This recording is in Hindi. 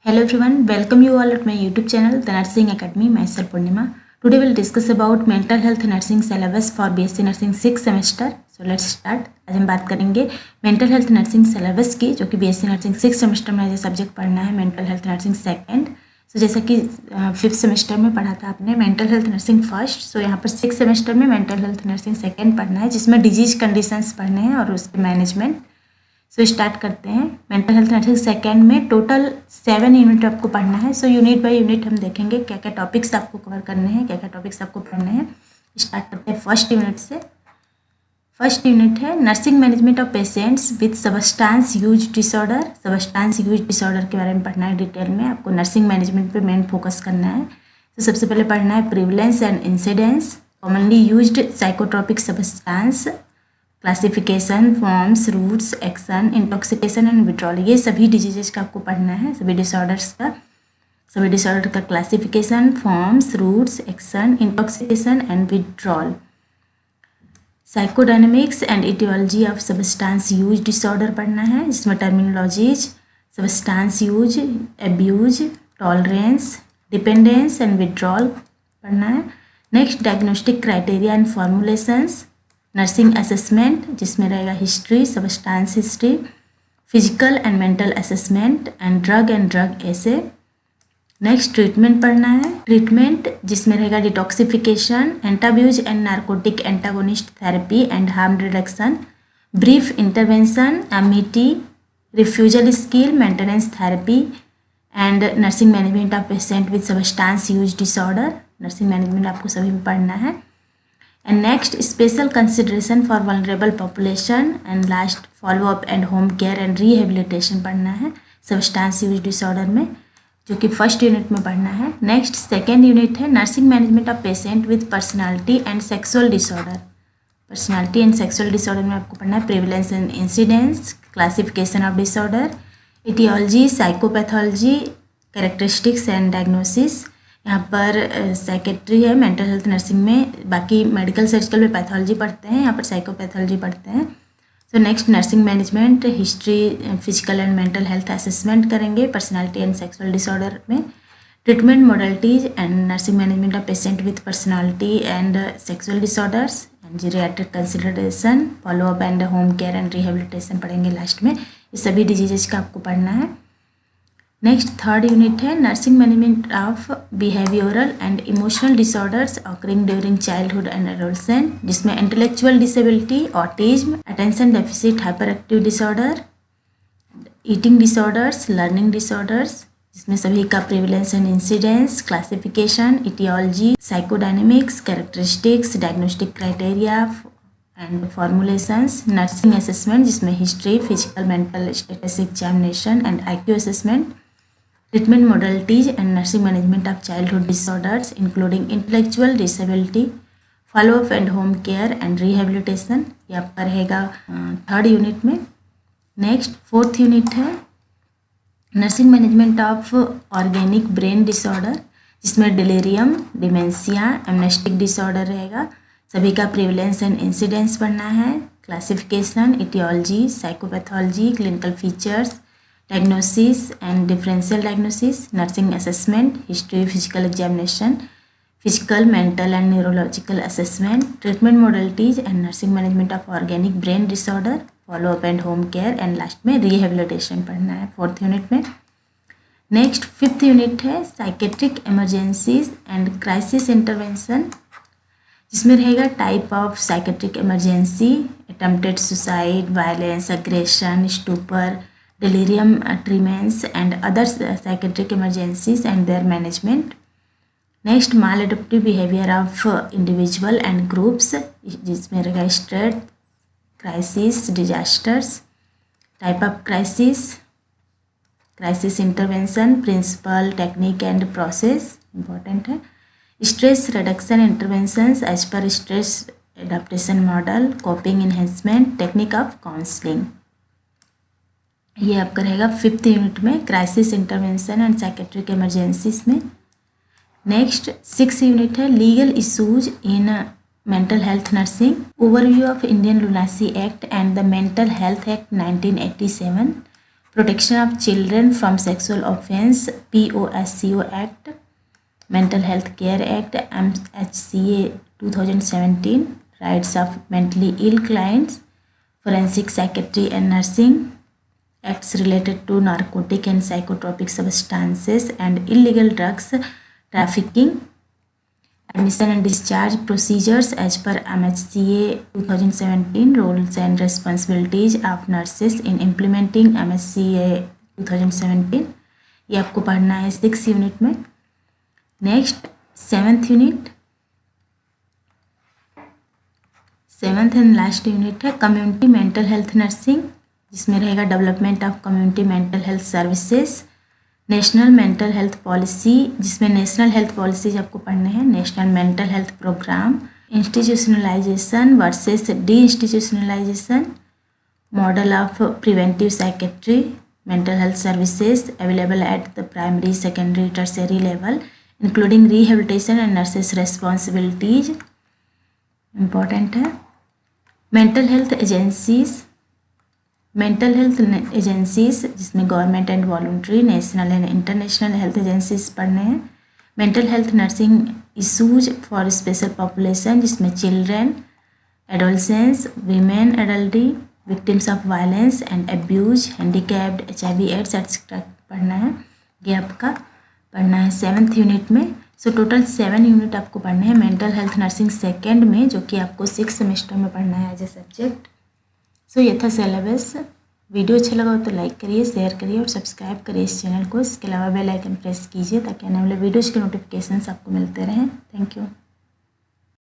Hello everyone, welcome you all at my YouTube channel, The Nursing Academy. Myself Purnima. Today we'll discuss about mental health nursing syllabus for BSc Nursing 6th semester. So let's start. आज हम बात करेंगे मेंटल हेल्थ नर्सिंग सिलेबस की, जो कि BSc नर्सिंग 6th सेमेस्टर में सब्जेक्ट पढ़ना है मेंटल हेल्थ नर्सिंग सेकंड. सो जैसा कि 5th सेमेस्टर में पढ़ा था आपने मेंटल हेल्थ नर्सिंग फर्स्ट, सो यहाँ पर 6th सेमेस्टर में मेंटल हेल्थ नर्सिंग सेकंड पढ़ना है, जिसमें डिजीज कंडीशंस पढ़ने हैं और उसके मैनेजमेंट. सो स्टार्ट करते हैं. मेंटल हेल्थ नर्सिंग सेकंड में टोटल 7 यूनिट आपको पढ़ना है. सो यूनिट बाय यूनिट हम देखेंगे क्या क्या टॉपिक्स आपको कवर करने हैं, क्या क्या टॉपिक्स आपको पढ़ने हैं. स्टार्ट करते हैं फर्स्ट यूनिट से. फर्स्ट यूनिट है nursing management of patients with substance use disorder. Substance use disorder के बारे में पढ़ना है डिटेल में. आपको नर्सिंग मैनेजमेंट पे मेन फोकस करना है. तो सबसे पहले पढ़ना है prevalence and incidence, commonly used psychotropic substance, classification, forms, routes, action, intoxication and withdrawal. ये सभी डिजीजेस का आपको पढ़ना है, सभी डिसऑर्डर का classification, forms, routes, action, intoxication and withdrawal. Psychodynamics and etiology of substance use disorder पढ़ना है, जिसमें terminologies, substance use, abuse, tolerance, dependence and withdrawal पढ़ना है. Next diagnostic criteria and formulations, nursing assessment, जिसमें रहेगा history, substance history, physical and mental assessment and drug assay. Next treatment पढ़ना है. ट्रीटमेंट जिसमें रहेगा detoxification, Antabuse and narcotic antagonist therapy and harm reduction, brief intervention, MET, refusal skill, maintenance therapy and nursing management of patient with substance use disorder. Nursing management आपको सभी में पढ़ना है. And next, special consideration for vulnerable population and last follow up and home care and rehabilitation पढ़ना है सब्सटेंस यूज डिसऑर्डर में, जो कि फर्स्ट यूनिट में पढ़ना है. नेक्स्ट सेकेंड यूनिट है nursing management of patient with personality and sexual disorder. Personality and sexual disorder में आपको पढ़ना है prevalence and incidence, classification of disorder, etiology, psychopathology, characteristics and diagnosis. यहाँ पर साइकेट्री है मेंटल हेल्थ नर्सिंग में, बाकी मेडिकल सर्जिकल में पैथोलॉजी पढ़ते हैं, यहाँ पर साइकोपैथोलॉजी पढ़ते हैं. So next nursing management, history, physical and mental health assessment करेंगे पर्सनालिटी एंड सेक्सुअल डिसऑर्डर में. Treatment modalities and nursing management of patient with personality and sexual disorders and geriatric consideration, follow up and home care and rehabilitation पढ़ेंगे लास्ट में. ये सभी डिजीजेज का आपको पढ़ना है. नेक्स्ट थर्ड यूनिट है nursing management of behavioural and emotional disorders occurring during childhood and adolescent, जिसमें intellectual disability, autism, attention deficit hyper active disorder, eating disorders, learning disorders, जिसमें सभी का prevalence and incidence, classification, etiology, psychodynamics, characteristics, diagnostic criteria and formulations, nursing assessment, जिसमें history, physical mental status examination and IQ assessment, treatment modalities and nursing management of childhood disorders including intellectual disability, follow up and home care and rehabilitation. ये आपका रहेगा थर्ड यूनिट में. नेक्स्ट फोर्थ यूनिट है nursing management of organic brain disorder, जिसमें डिलीरियम, डिमेंशिया, एमनेस्टिक डिसऑर्डर रहेगा. सभी का प्रिवलेंस एंड इंसिडेंस पढ़ना है, classification, etiology, psychopathology, clinical features, diagnosis and differential diagnosis, nursing assessment, history, physical examination, physical, mental and neurological assessment, treatment modalities and nursing management of organic brain disorder, follow up and home care and last में रिहेबिलिटेशन पढ़ना है फोर्थ यूनिट में. नेक्स्ट फिफ्थ यूनिट है psychiatric emergencies and crisis intervention, जिसमें रहेगा type of psychiatric emergency, attempted suicide, violence, aggression, stupor, delirium tremens and other psychiatric emergencies and their management. Next maladaptive behavior of individual and groups, जिसमें रहेगा stress, crisis, disasters, type of crisis, crisis intervention, principle, technique and process important है. Stress reduction interventions as per stress adaptation model, coping enhancement, technique of counselling. ये आपका रहेगा फिफ्थ यूनिट में crisis intervention and psychiatric emergencies में. नेक्स्ट सिक्स यूनिट है legal issues in mental health nursing, overview of Indian lunacy act and the mental health act 1987, protection of children from sexual offence POSCO act, mental health care act MHCA 2017, rights of mentally ill clients, forensic psychiatry and nursing, acts related to narcotic and psychotropic substances and illegal drugs trafficking, admission and discharge procedures as per MHCA 2017, roles and responsibilities of nurses in implementing MHCA 2017. ये आपको पढ़ना है 6 यूनिट में। Next 7th unit, 7th and last unit है कम्युनिटी मेंटल हेल्थ नर्सिंग, जिसमें रहेगा development of community mental health services, national mental health policy, जिसमें नेशनल हेल्थ पॉलिसीज आपको पढ़ने हैं, national mental health programme, institutionalisation versus deinstitutionalisation, model of preventive psychiatry mental health services available at the primary secondary tertiary level including rehabilitation and nurses responsibilities, important है। Mental health agencies, mental health agencies जिसमें government and voluntary, national and international health agencies पढ़ने हैं। Mental health nursing issues for special population, जिसमें चिल्ड्रेन, एडोलसेंस, वीमेन एडल्टी, victims of violence and abuse, handicapped, HIV AIDS et cetera पढ़ना है। ये आपका पढ़ना है 7th यूनिट में। सो टोटल 7 यूनिट आपको पढ़ने हैं मेंटल हेल्थ नर्सिंग सेकेंड में, जो कि आपको 6 सेमेस्टर में पढ़ना है एज ए सब्जेक्ट। सो ये था सिलेबस। वीडियो अच्छा लगा हो तो लाइक करिए, शेयर करिए और सब्सक्राइब करिए इस चैनल को। इसके अलावा बेल आइकन प्रेस कीजिए ताकि आने वाले वीडियोज़ के नोटिफिकेशंस आपको मिलते रहें। Thank you.